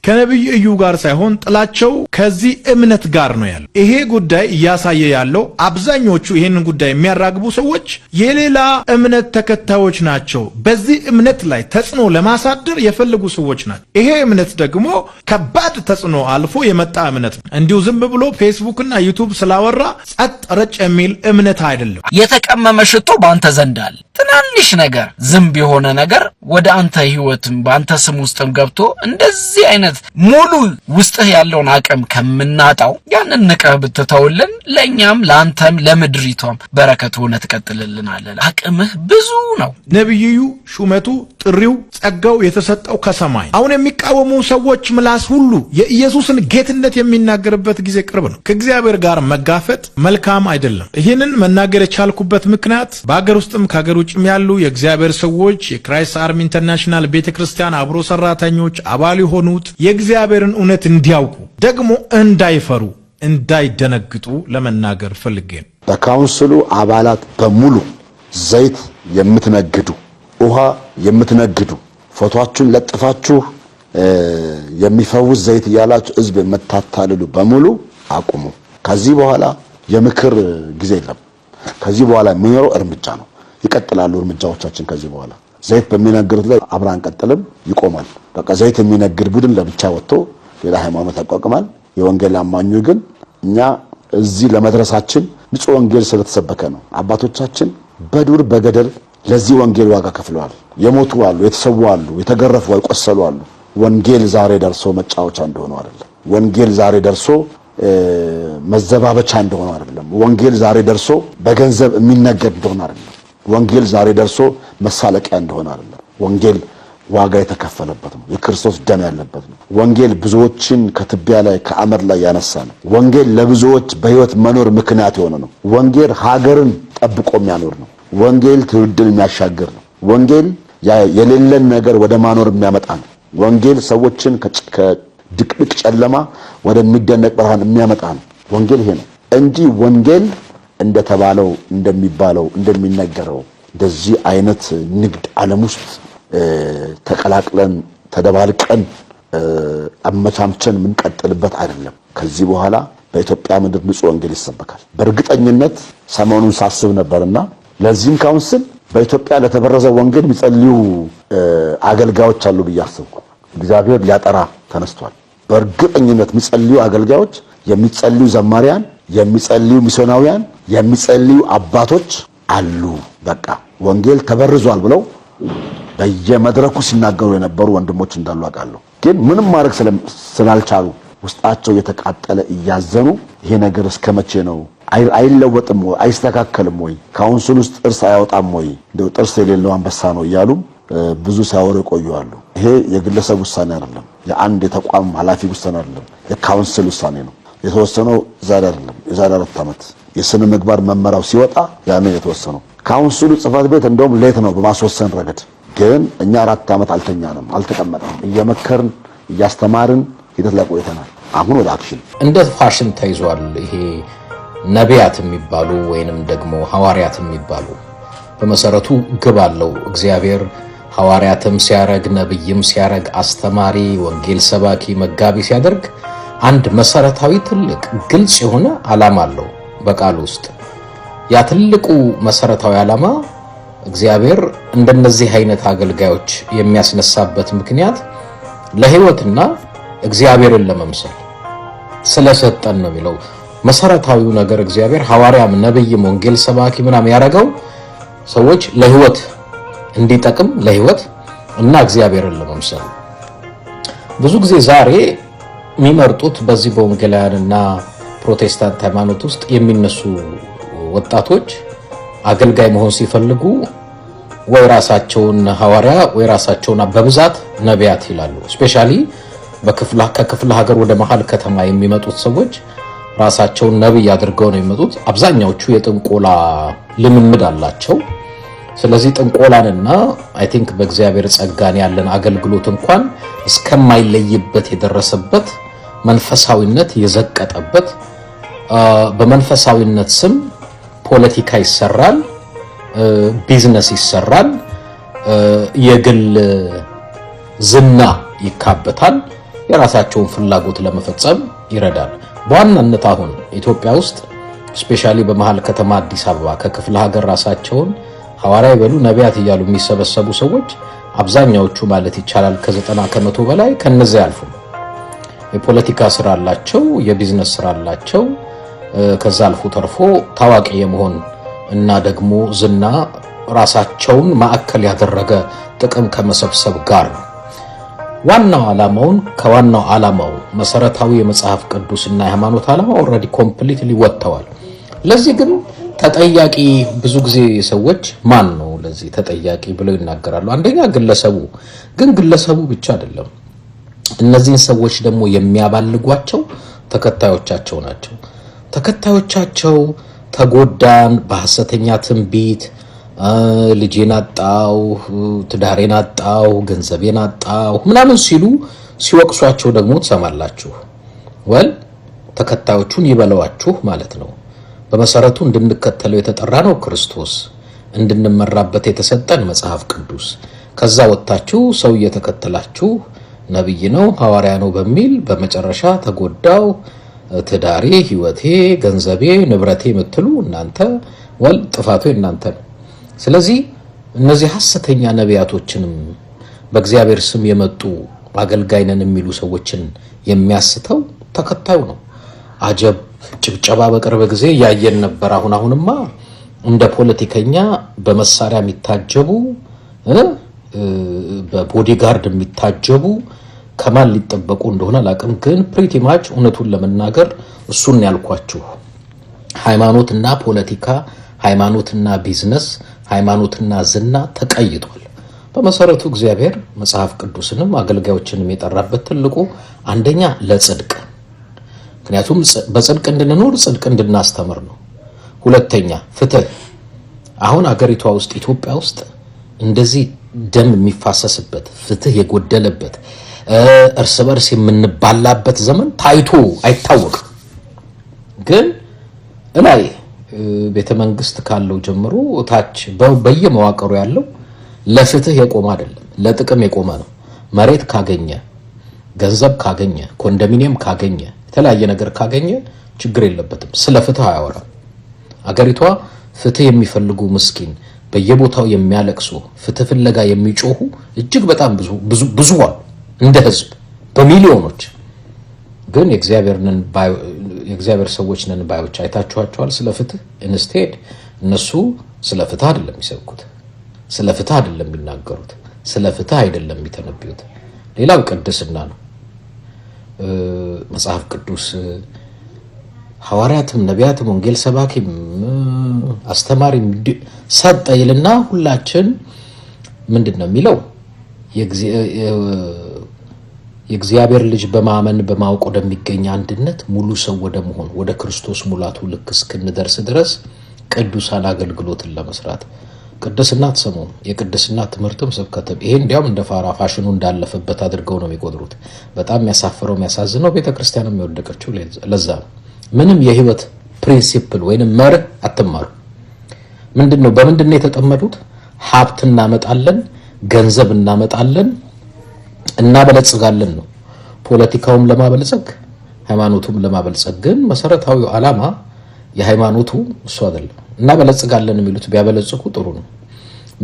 ከነብዩ እዩ ጋር ሳይሆን ጥላቸው ከዚህ እምነት ጋር ነው ያለው። ይሄ ጉዳይ እያሳየ ያለው አብዛኞቹ ይሄንን ጉዳይ የሚያራግቡ ሰዎች የሌላ እምነት ተከታዮች ናቸው። በዚህ እምነት ላይ ተጽዕኖ ለማሳደር የፈለጉ ሰዎች ናቸው። ይሄ እምነት ደግሞ ከባድ ተጽዕኖ አልፎ የመጣ እምነት ነው። እንዲሁ ዝም ብሎ ፌስቡክ እና ዩቲዩብ ስላወራ ጸጥ ረጭ የሚል እምነት አይደለም። የተቀመመ ሽቶ በአንተ ዘንድ አለ። ትናንሽ ነገር ዝምብ የሆነ ነገር ወደ አንተ ህይወትም በአንተ ስም ውስጥም ገብቶ እንደዚህ አይነት ሙሉ ውስጥህ ያለውን አቅም ከምናጣው ያንን ንቀህ ብትተውልን ለኛም ለአንተም ለምድሪቷም በረከት ሆነ ትቀጥልልናለህ። አቅምህ ብዙ ነው። ነብዩ ሹመቱ ጥሪው ጸጋው የተሰጠው ከሰማይ። አሁን የሚቃወሙ ሰዎች ምላስ ሁሉ የኢየሱስን ጌትነት የሚናገርበት ጊዜ ቅርብ ነው። ከእግዚአብሔር ጋር መጋፈጥ መልካም አይደለም። ይህንን መናገር የቻልኩበት ምክንያት በአገር ውስጥም ከአገር ውጭም ያሉ የእግዚአብሔር ሰዎች የክራይስት አርሚ ኢንተርናሽናል ቤተክርስቲያን አብሮ ሰራተኞች አባል የሆኑት የእግዚአብሔርን እውነት እንዲያውቁ ደግሞ እንዳይፈሩ እንዳይደነግጡ ለመናገር ፈልጌ ነው። በካውንስሉ አባላት በሙሉ ዘይት የምትነግዱ ውሃ የምትነግዱ ፎቶአችሁን ለጥፋችሁ የሚፈውስ ዘይት ያላችሁ ህዝብ የምታታልሉ በሙሉ አቁሙ። ከዚህ በኋላ የምክር ጊዜ የለም። ከዚህ በኋላ የሚኖረው እርምጃ ነው። ይቀጥላሉ እርምጃዎቻችን። ከዚህ በኋላ ዘይት በሚነግሩት ላይ አብራን ቀጥልም ይቆማል። በቃ ዘይት የሚነግድ ቡድን ለብቻ ወጥቶ ሌላ ሃይማኖት ያቋቁማል። የወንጌል አማኙ ግን እኛ እዚህ ለመድረሳችን ንጹህ ወንጌል ስለተሰበከ ነው። አባቶቻችን በዱር በገደል ለዚህ ወንጌል ዋጋ ከፍለዋል። የሞቱ አሉ፣ የተሰዉ አሉ፣ የተገረፉ የቆሰሉ አሉ። ወንጌል ዛሬ ደርሶ መጫወቻ እንደሆነ አይደለም። ወንጌል ዛሬ ደርሶ መዘባበቻ እንደሆነ አይደለም። ወንጌል ዛሬ ደርሶ በገንዘብ የሚነገድ እንደሆነ አይደለም። ወንጌል ዛሬ ደርሶ መሳለቂያ እንደሆነ አይደለም። ወንጌል ዋጋ የተከፈለበት ነው። የክርስቶስ ደም ያለበት ነው። ወንጌል ብዙዎችን ከትቢያ ላይ ከአመድ ላይ ያነሳ ነው። ወንጌል ለብዙዎች በህይወት መኖር ምክንያት የሆነ ነው። ወንጌል ሀገርን ጠብቆ የሚያኖር ነው። ወንጌል ትውልድን የሚያሻግር ነው። ወንጌል የሌለን ነገር ወደ ማኖር የሚያመጣ ነው። ወንጌል ሰዎችን ከድቅድቅ ጨለማ ወደሚደነቅ ብርሃን የሚያመጣ ነው። ወንጌል ይሄ ነው እንጂ ወንጌል እንደተባለው እንደሚባለው እንደሚነገረው እንደዚህ አይነት ንግድ ዓለም ውስጥ ተቀላቅለን ተደባልቀን አመቻምቸን ምንቀጥልበት አይደለም። ከዚህ በኋላ በኢትዮጵያ ምድር ንጹህ ወንጌል ይሰበካል። በእርግጠኝነት ሰሞኑን ሳስብ ነበርና ለዚህም ካውንስል በኢትዮጵያ ለተበረዘ ወንጌል የሚጸልዩ አገልጋዮች አሉ ብዬ አስብኩ። እግዚአብሔር ሊያጠራ ተነስቷል። በእርግጠኝነት የሚጸልዩ አገልጋዮች፣ የሚጸልዩ ዘማሪያን፣ የሚጸልዩ ሚስዮናውያን፣ የሚጸልዩ አባቶች አሉ። በቃ ወንጌል ተበርዟል ብለው በየመድረኩ ሲናገሩ የነበሩ ወንድሞች እንዳሉ አውቃለሁ። ግን ምንም ማድረግ ስላልቻሉ ውስጣቸው የተቃጠለ እያዘኑ ይሄ ነገር እስከመቼ ነው? አይለወጥም ወይ? አይስተካከልም ወይ? ካውንስል ውስጥ ጥርስ አያወጣም ወይ? እንደው ጥርስ የሌለው አንበሳ ነው እያሉ ብዙ ሲያወሩ ይቆያሉ። ይሄ የግለሰብ ውሳኔ አይደለም። የአንድ የተቋም ኃላፊ ውሳኔ አይደለም። የካውንስል ውሳኔ ነው። የተወሰነው ዛሬ አይደለም፣ የዛሬ 4 ዓመት የስነ ምግባር መመሪያው ሲወጣ ያኔ የተወሰነው። ካውንስሉ ጽሕፈት ቤት እንደውም ሌት ነው በማስወሰን ረገድ። ግን እኛ 4 ዓመት አልተኛንም፣ አልተቀመጥንም። እየመከርን እያስተማርን ሂደት ላይ ቆይተናል። አሁን ወደ አክሽን እንደ ፋሽን ተይዟል። ይሄ ነቢያት የሚባሉ ወይንም ደግሞ ሐዋርያት የሚባሉ በመሰረቱ ግብ አለው። እግዚአብሔር ሐዋርያትም ሲያረግ፣ ነብይም ሲያረግ፣ አስተማሪ፣ ወንጌል ሰባኪ፣ መጋቢ ሲያደርግ አንድ መሰረታዊ ትልቅ ግልጽ የሆነ ዓላማ አለው በቃል ውስጥ። ያ ትልቁ መሰረታዊ ዓላማ እግዚአብሔር እንደነዚህ አይነት አገልጋዮች የሚያስነሳበት ምክንያት ለህይወትና እግዚአብሔርን ለመምሰል ስለሰጠን ነው የሚለው መሰረታዊው ነገር። እግዚአብሔር ሐዋርያም ነብይም ወንጌል ሰባኪ ምናምን ያረጋው ሰዎች ለህይወት እንዲጠቅም ለህይወት እና እግዚአብሔርን ለመምሰል። ብዙ ጊዜ ዛሬ የሚመርጡት በዚህ በወንጌላውያንና ፕሮቴስታንት ሃይማኖት ውስጥ የሚነሱ ወጣቶች አገልጋይ መሆን ሲፈልጉ ወይ ራሳቸውን ሐዋርያ ወይ ራሳቸውን በብዛት ነቢያት ይላሉ። ስፔሻሊ ከክፍለ ሀገር ወደ መሃል ከተማ የሚመጡት ሰዎች ራሳቸውን ነብይ አድርገው ነው የሚመጡት። አብዛኛዎቹ የጥንቆላ ልምምድ አላቸው። ስለዚህ ጥንቆላንና አይ ቲንክ በእግዚአብሔር ጸጋን ያለን አገልግሎት እንኳን እስከማይለይበት የደረሰበት መንፈሳዊነት የዘቀጠበት በመንፈሳዊነት ስም ፖለቲካ ይሰራል፣ ቢዝነስ ይሰራል፣ የግል ዝና ይካበታል። የራሳቸውን ፍላጎት ለመፈጸም ይረዳል። በዋናነት አሁን ኢትዮጵያ ውስጥ ስፔሻሊ በመሃል ከተማ አዲስ አበባ ከክፍለ ሀገር ራሳቸውን ሐዋርያ ይበሉ ነቢያት እያሉ የሚሰበሰቡ ሰዎች አብዛኛዎቹ ማለት ይቻላል ከ90% በላይ ከነዚህ ያልፉ የፖለቲካ ስራ አላቸው፣ የቢዝነስ ስራ አላቸው። ከዛ አልፎ ተርፎ ታዋቂ የመሆን እና ደግሞ ዝና ራሳቸውን ማዕከል ያደረገ ጥቅም ከመሰብሰብ ጋር ነው። ዋናው ዓላማው መሰረታዊ የመጽሐፍ ቅዱስና የሃይማኖት ዓላማ ኦልሬዲ ኮምፕሊትሊ ወጥተዋል። ለዚህ ግን ተጠያቂ ብዙ ጊዜ ሰዎች ማን ነው ለዚህ ተጠያቂ ብለው ይናገራሉ። አንደኛ ግለሰቡ ብቻ አይደለም። እነዚህን ሰዎች ደግሞ የሚያባልጓቸው ተከታዮቻቸው ናቸው። ተከታዮቻቸው ተጎዳን፣ በሐሰተኛ ትንቢት ልጄን አጣው፣ ትዳሬን አጣው፣ ገንዘቤን አጣው ምናምን ሲሉ ሲወቅሷቸው ደግሞ ትሰማላችሁ። ተከታዮቹን ይበለዋችሁ ማለት ነው። በመሰረቱ እንድንከተለው የተጠራ ነው ክርስቶስ፣ እንድንመራበት የተሰጠን መጽሐፍ ቅዱስ። ከዛ ወጣችሁ ሰው እየተከተላችሁ ነብይ ነው ሐዋርያ ነው በሚል በመጨረሻ ተጎዳው፣ ትዳሬ፣ ህይወቴ፣ ገንዘቤ፣ ንብረቴ የምትሉ እናንተ ጥፋቱ እናንተ ነው። ስለዚህ እነዚህ ሐሰተኛ ነቢያቶችንም በእግዚአብሔር ስም የመጡ አገልጋይ ነን የሚሉ ሰዎችን የሚያስተው ተከታዩ ነው። አጀብ ጭብጨባ በቅርብ ጊዜ ያየን ነበር። አሁንማ እንደ ፖለቲከኛ በመሳሪያ የሚታጀቡ በቦዲጋርድ የሚታጀቡ ከማን ሊጠበቁ እንደሆነ አላቅም፣ ግን ፕሪቲ ማች እውነቱን ለመናገር እሱን ያልኳችሁ ሃይማኖትና ፖለቲካ፣ ሃይማኖትና ቢዝነስ፣ ሃይማኖትና ዝና ተቀይጧል። በመሰረቱ እግዚአብሔር መጽሐፍ ቅዱስንም አገልጋዮችንም የጠራበት ትልቁ አንደኛ ለጽድቅ፣ ምክንያቱም በጽድቅ እንድንኖር ጽድቅ እንድናስተምር ነው። ሁለተኛ ፍትህ። አሁን አገሪቷ ውስጥ ኢትዮጵያ ውስጥ እንደዚህ ደም የሚፋሰስበት ፍትህ የጎደለበት እርስ በርስ የምንባላበት ዘመን ታይቶ አይታወቅም። ግን እላይ ቤተ መንግስት ካለው ጀምሮ ታች በየመዋቀሩ ያለው ለፍትህ የቆመ አይደለም፣ ለጥቅም የቆመ ነው። መሬት ካገኘ፣ ገንዘብ ካገኘ፣ ኮንዶሚኒየም ካገኘ፣ የተለያየ ነገር ካገኘ ችግር የለበትም። ስለ ፍትህ አያወራም። አገሪቷ ፍትህ የሚፈልጉ ምስኪን በየቦታው የሚያለቅሱ ፍትህ ፍለጋ የሚጮሁ እጅግ በጣም ብዙ አሉ እንደ ህዝብ በሚሊዮኖች። ግን የእግዚአብሔር ሰዎች ነን ባዮች አይታችኋቸዋል። ስለ ፍትህ ኢንስቴድ እነሱ ስለ ፍትህ አይደለም የሚሰብኩት፣ ስለ ፍትህ አይደለም የሚናገሩት፣ ስለ ፍትህ አይደለም የሚተነብዩት። ሌላው ቅድስና ነው። መጽሐፍ ቅዱስ ሐዋርያትም ነቢያትም ወንጌል ሰባኪም አስተማሪም ሰጠ ይልና ሁላችን ምንድነው የሚለው የእግዚአብሔር ልጅ በማመን በማወቅ ወደሚገኝ አንድነት ሙሉ ሰው ወደ መሆን ወደ ክርስቶስ ሙላቱ ልክ እስክንደርስ ድረስ ቅዱሳን አገልግሎትን ለመስራት ቅድስና ተሰሙ የቅድስና ትምህርትም ስብከትም ይሄ እንዲያውም እንደ ፋሽኑ እንዳለፈበት አድርገው ነው የሚቆጥሩት። በጣም የሚያሳፍረው የሚያሳዝነው ቤተክርስቲያንም የወደቀችው ለዛ ነው። ምንም የህይወት ፕሪንሲፕል ወይንም መርህ አትማሩ። ምንድነው በምንድነው የተጠመዱት? ሀብት እናመጣለን፣ ገንዘብ እናመጣለን፣ እናበለጽጋለን ነው። ፖለቲካውም ለማበልጸግ ሃይማኖቱም ለማበልጸግ። ግን መሰረታዊው ዓላማ የሃይማኖቱ እሱ አይደለም። እናበለጽጋለን የሚሉት ቢያበለጽጉ ጥሩ ነው።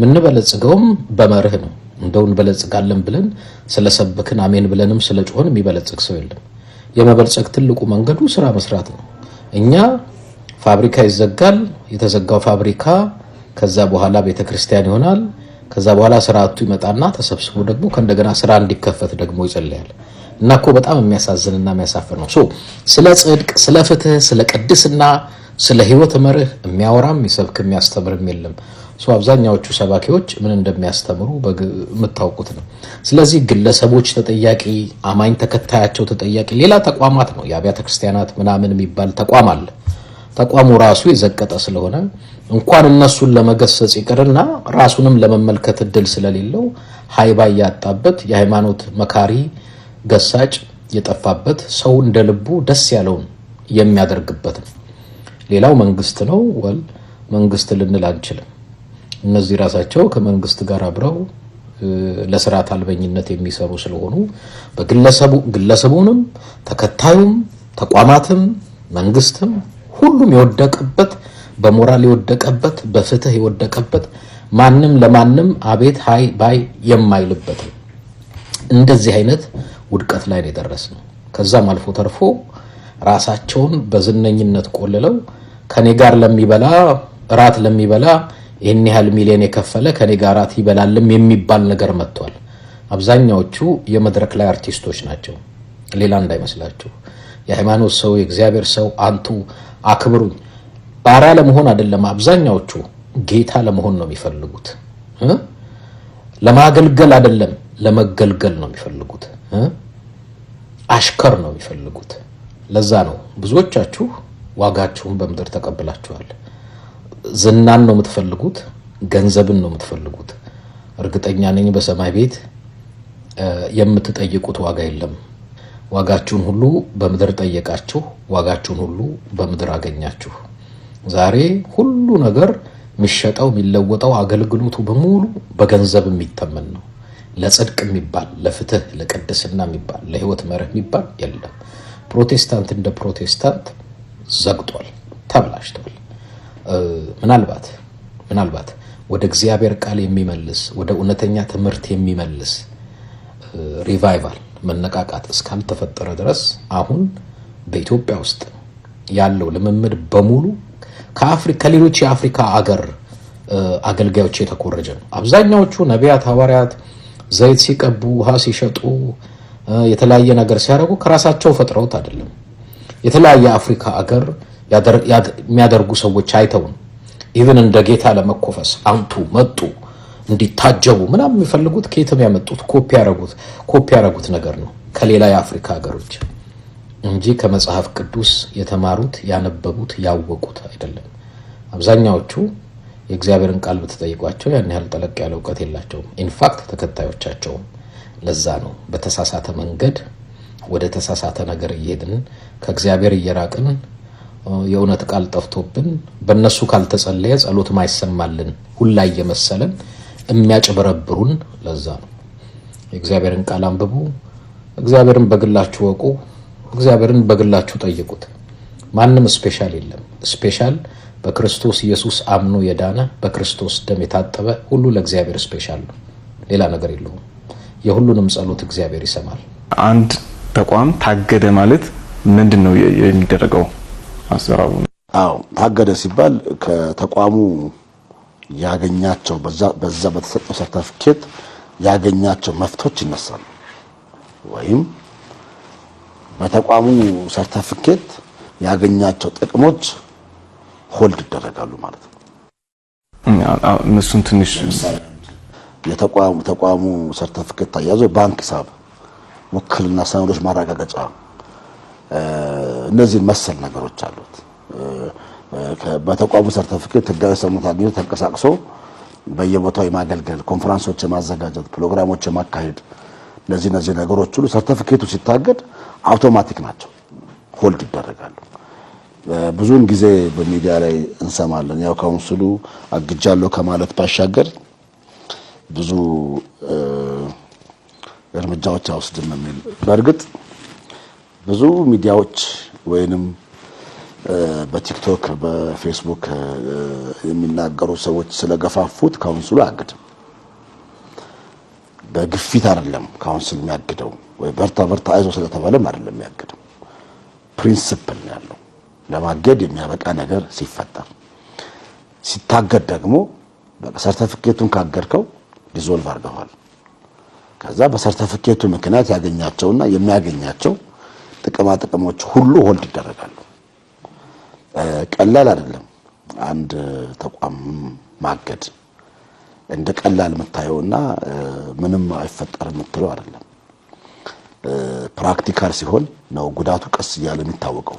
ምንበለጽገውም በመርህ ነው። እንደው እንበለጽጋለን ብለን ስለሰበክን አሜን ብለንም ስለጮህን የሚበለጽግ ሰው የለም። የመበልጸግ ትልቁ መንገዱ ስራ መስራት ነው። እኛ ፋብሪካ ይዘጋል፣ የተዘጋው ፋብሪካ ከዛ በኋላ ቤተክርስቲያን ይሆናል። ከዛ በኋላ ስራቱ ይመጣና ተሰብስቦ ደግሞ ከእንደገና ስራ እንዲከፈት ደግሞ ይጸልያል። እና እኮ በጣም የሚያሳዝንና የሚያሳፍር ነው። ስለ ጽድቅ፣ ስለ ፍትህ፣ ስለ ቅድስና፣ ስለ ህይወት መርህ የሚያወራም ይሰብክ የሚያስተምርም የለም። አብዛኛዎቹ ሰባኪዎች ምን እንደሚያስተምሩ የምታውቁት ነው። ስለዚህ ግለሰቦች ተጠያቂ፣ አማኝ ተከታያቸው ተጠያቂ። ሌላ ተቋማት ነው የአብያተ ክርስቲያናት ምናምን የሚባል ተቋም አለ። ተቋሙ ራሱ የዘቀጠ ስለሆነ እንኳን እነሱን ለመገሰጽ ይቅርና ራሱንም ለመመልከት እድል ስለሌለው ሃይባ ያጣበት የሃይማኖት መካሪ ገሳጭ የጠፋበት ሰው እንደልቡ ደስ ያለውን የሚያደርግበት ነው። ሌላው መንግስት ነው። መንግስት ልንል አንችልም። እነዚህ ራሳቸው ከመንግስት ጋር አብረው ለስርዓት አልበኝነት የሚሰሩ ስለሆኑ ግለሰቡንም ተከታዩም ተቋማትም መንግስትም ሁሉም የወደቀበት በሞራል የወደቀበት በፍትህ የወደቀበት ማንም ለማንም አቤት ሃይ ባይ የማይልበት እንደዚህ አይነት ውድቀት ላይ ነው የደረስነው። ከዛም አልፎ ተርፎ ራሳቸውን በዝነኝነት ቆልለው ከኔ ጋር ራት ለሚበላ ይሄን ያህል ሚሊዮን የከፈለ ከኔ ጋር ራት ይበላልም የሚባል ነገር መጥቷል። አብዛኛዎቹ የመድረክ ላይ አርቲስቶች ናቸው። ሌላ እንዳይመስላችሁ። የሃይማኖት ሰው የእግዚአብሔር ሰው አንቱ አክብሩኝ ባሪያ ለመሆን አይደለም። አብዛኛዎቹ ጌታ ለመሆን ነው የሚፈልጉት። ለማገልገል አይደለም ለመገልገል ነው የሚፈልጉት። አሽከር ነው የሚፈልጉት። ለዛ ነው ብዙዎቻችሁ ዋጋችሁን በምድር ተቀብላችኋል። ዝናን ነው የምትፈልጉት፣ ገንዘብን ነው የምትፈልጉት። እርግጠኛ ነኝ በሰማይ ቤት የምትጠይቁት ዋጋ የለም። ዋጋችሁን ሁሉ በምድር ጠየቃችሁ፣ ዋጋችሁን ሁሉ በምድር አገኛችሁ። ዛሬ ሁሉ ነገር የሚሸጠው የሚለወጠው አገልግሎቱ በሙሉ በገንዘብ የሚተመን ነው። ለጽድቅ የሚባል ለፍትህ ለቅድስና የሚባል ለህይወት መርህ የሚባል የለም። ፕሮቴስታንት እንደ ፕሮቴስታንት ዘግቷል፣ ተብላሽቷል። ምናልባት ወደ እግዚአብሔር ቃል የሚመልስ ወደ እውነተኛ ትምህርት የሚመልስ ሪቫይቫል መነቃቃት እስካልተፈጠረ ድረስ አሁን በኢትዮጵያ ውስጥ ያለው ልምምድ በሙሉ ከሌሎች የአፍሪካ አገልጋዮች የተኮረጀ ነው። አብዛኛዎቹ ነቢያት ሐዋርያት ዘይት ሲቀቡ ውሃ ሲሸጡ የተለያየ ነገር ሲያደርጉ ከራሳቸው ፈጥረውት አይደለም። የተለያየ አፍሪካ አገር የሚያደርጉ ሰዎች አይተው ኢቭን እንደ ጌታ ለመኮፈስ አንቱ መጡ እንዲታጀቡ ምናምን የሚፈልጉት ከየትም ያመጡት ኮፒ ያደረጉት ነገር ነው ከሌላ የአፍሪካ ሀገሮች እንጂ ከመጽሐፍ ቅዱስ የተማሩት ያነበቡት ያወቁት አይደለም። አብዛኛዎቹ የእግዚአብሔርን ቃል በተጠይቋቸው ያን ያህል ጠለቅ ያለ ዕውቀት የላቸውም። ኢንፋክት ተከታዮቻቸው ለዛ ነው በተሳሳተ መንገድ ወደ ተሳሳተ ነገር እየሄድን ከእግዚአብሔር እየራቅን የእውነት ቃል ጠፍቶብን በእነሱ ካልተጸለየ ጸሎት ማይሰማልን ሁላ እየመሰለን የሚያጭበረብሩን ለዛ ነው። የእግዚአብሔርን ቃል አንብቡ፣ እግዚአብሔርን በግላችሁ ወቁ፣ እግዚአብሔርን በግላችሁ ጠይቁት። ማንም ስፔሻል የለም። ስፔሻል በክርስቶስ ኢየሱስ አምኖ የዳነ በክርስቶስ ደም የታጠበ ሁሉ ለእግዚአብሔር ስፔሻል ነው። ሌላ ነገር የለውም። የሁሉንም ጸሎት እግዚአብሔር ይሰማል። አንድ ተቋም ታገደ ማለት ምንድነው የሚደረገው? አሰራሩ ታገደ ሲባል ከተቋሙ ያገኛቸው በዛ በተሰጠው ሰርቲፊኬት ያገኛቸው መፍቶች ይነሳሉ፣ ወይም በተቋሙ ሰርቲፊኬት ያገኛቸው ጥቅሞች ሆልድ ይደረጋሉ ማለት ነው። እነሱን ትንሽ የተቋሙ ሰርቲፊኬት ታያዞ ባንክ ሂሳብ፣ ውክልና ሰነዶች ማረጋገጫ፣ እነዚህ መሰል ነገሮች አሉት። በተቋሙ ሰርቲፊኬት ህጋዊ ሰውነት አግኝቶ ተንቀሳቅሶ በየቦታው የማገልገል ኮንፈረንሶች የማዘጋጀት ፕሮግራሞች የማካሄድ እነዚህ ነገሮች ሁሉ ሰርቲፊኬቱ ሲታገድ አውቶማቲክ ናቸው፣ ሆልድ ይደረጋሉ። ብዙውን ጊዜ በሚዲያ ላይ እንሰማለን። ያው ካውንስሉ አግጃለሁ ከማለት ባሻገር ብዙ እርምጃዎች አውስድም የሚል በእርግጥ ብዙ ሚዲያዎች ወይንም በቲክቶክ በፌስቡክ የሚናገሩ ሰዎች ስለገፋፉት ካውንስሉ አግድም። በግፊት አይደለም ካውንስሉ የሚያግደው፣ ወይ በርታ አይዞ ስለተባለም አይደለም የሚያግደው። ፕሪንሲፕል ነው ያለው። ለማገድ የሚያበቃ ነገር ሲፈጠር ሲታገድ ደግሞ ሰርቲፊኬቱን ካገድከው ዲዞልቭ አድርገዋል። ከዛ በሰርቲፊኬቱ ምክንያት ያገኛቸውና የሚያገኛቸው ጥቅሞች ሁሉ ሆልድ ይደረጋሉ። ቀላል አይደለም። አንድ ተቋም ማገድ እንደ ቀላል የምታየውና ምንም አይፈጠር የምትለው አይደለም። ፕራክቲካል ሲሆን ነው ጉዳቱ ቀስ እያለ የሚታወቀው።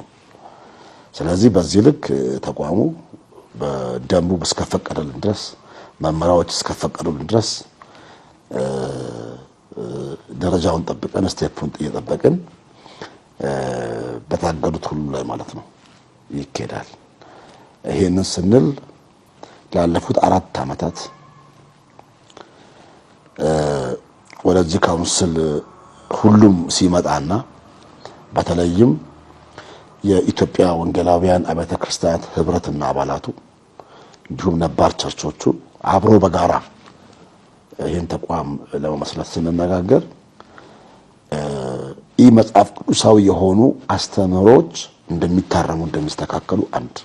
ስለዚህ በዚህ ልክ ተቋሙ በደንቡ እስከፈቀደልን ድረስ መመሪያዎች እስከፈቀዱልን ድረስ ደረጃውን ጠብቀን ስቴፑን እየጠበቅን በታገዱት ሁሉ ላይ ማለት ነው ይኬዳል። ይሄንን ስንል ላለፉት 4 ዓመታት ወደዚህ ካውንስል ሁሉም ሲመጣና በተለይም የኢትዮጵያ ወንጌላውያን አብያተ ክርስቲያናት ህብረትና አባላቱ እንዲሁም ነባር ቸርቾቹ አብሮ በጋራ ይህን ተቋም ለመመስረት ስንነጋገር መጽሐፍ ቅዱሳዊ የሆኑ አስተምህሮች እንደሚታረሙ እንደሚስተካከሉ አንድ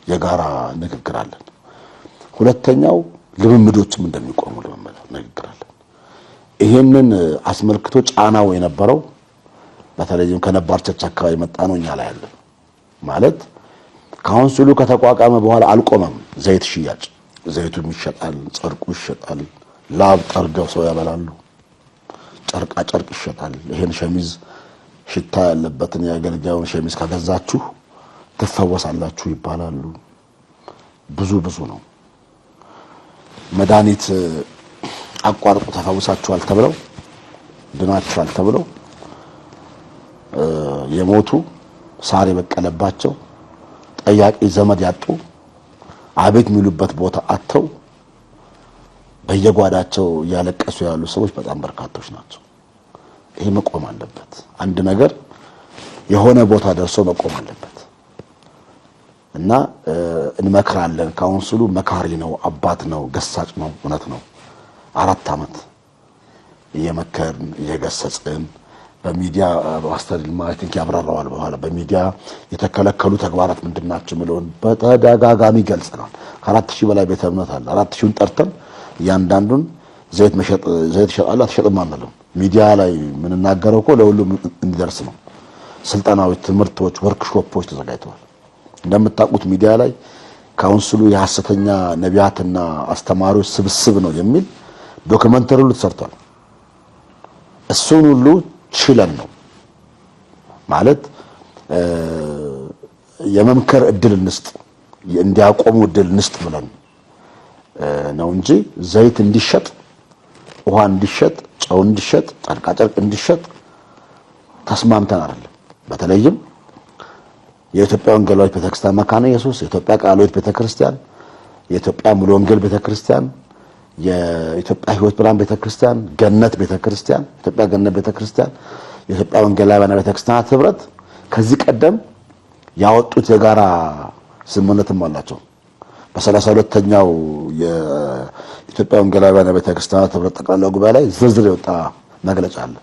የጋራ ንግግር አለን። ሁለተኛው ልምምዶችም እንደሚቆሙ ንግግር አለን። ይሄንን አስመልክቶ ጫናው የነበረው በተለይም ከነባር ቸርች አካባቢ መጣ ነው እኛ ላይ ያለ ማለት ካውንስሉ ከተቋቋመ በኋላ አልቆመም። ዘይት ሽያጭ ዘይቱ ይሸጣል፣ ጨርቁ ይሸጣል፣ ላብ ጠርገው ሰው ያበላሉ፣ ጨርቃ ጨርቅ ይሸጣል። ይሄን ሸሚዝ ሽታ ያለበትን የአገልጋዩን ሸሚዝ ከገዛችሁ ትፈወሳላችሁ ይባላሉ። ብዙ ነው። መድኃኒት አቋርጡ ተፈውሳችኋል ተብለው ድናችኋል ተብለው የሞቱ ሳር የበቀለባቸው ጠያቂ ዘመድ ያጡ አቤት የሚሉበት ቦታ አጥተው በየጓዳቸው ያለቀሱ ያሉ ሰዎች በጣም በርካቶች ናቸው። ይሄ መቆም አለበት። አንድ ነገር የሆነ ቦታ ደርሶ መቆም አለበት እና እንመክራለን። ካውንስሉ መካሪ ነው፣ አባት ነው፣ ገሳጭ ነው። እውነት ነው። 4 ዓመት እየመከርን እየገሰጽን በሚዲያ ማስተር ማይቲንክ ያብራራዋል። በኋላ በሚዲያ የተከለከሉ ተግባራት ምንድናቸው ምለውን በተደጋጋሚ ገልጸናል። ከ4000 በላይ ቤተ እምነት አለ። 4000ን ጠርተን ያንዳንዱን ዘይት ይሸጣል አትሸጥም አንልም። ሚዲያ ላይ ምንናገረው እኮ ለሁሉም እንዲደርስ ነው። ስልጠናዎች፣ ትምህርቶች፣ ወርክሾፖች ተዘጋጅተዋል። እንደምታውቁት ሚዲያ ላይ ካውንስሉ የሐሰተኛ ነቢያትና አስተማሪዎች ስብስብ ነው የሚል ዶክመንተሪ ሁሉ ተሰርቷል። እሱን ሁሉ ችለን ነው ማለት የመምከር እድል እንስጥ፣ እንዲያቆሙ እድል እንስጥ ብለን ነው እንጂ ዘይት እንዲሸጥ፣ ውሃ እንዲሸጥ፣ ጨው እንዲሸጥ፣ ጨርቃ ጨርቅ እንዲሸጥ ተስማምተን አይደለም። በተለይም የኢትዮጵያ ወንጌላዊት ቤተክርስቲያን መካነ ኢየሱስ፣ የኢትዮጵያ ቃልዮት ቤተክርስቲያን፣ የኢትዮጵያ ሙሉ ወንጌል ቤተክርስቲያን፣ የኢትዮጵያ ሕይወት ብርሃን ቤተክርስቲያን፣ ገነት ቤተክርስቲያን፣ ኢትዮጵያ ገነት ቤተክርስቲያን፣ የኢትዮጵያ ወንጌላውያን ቤተክርስቲያናት ህብረት ከዚህ ቀደም ያወጡት የጋራ ስምምነትም አላቸው። በ32ኛው የኢትዮጵያ ወንጌላውያን ቤተክርስቲያናት ህብረት ጠቅላላ ጉባኤ ላይ ዝርዝር የወጣ መግለጫ አለ።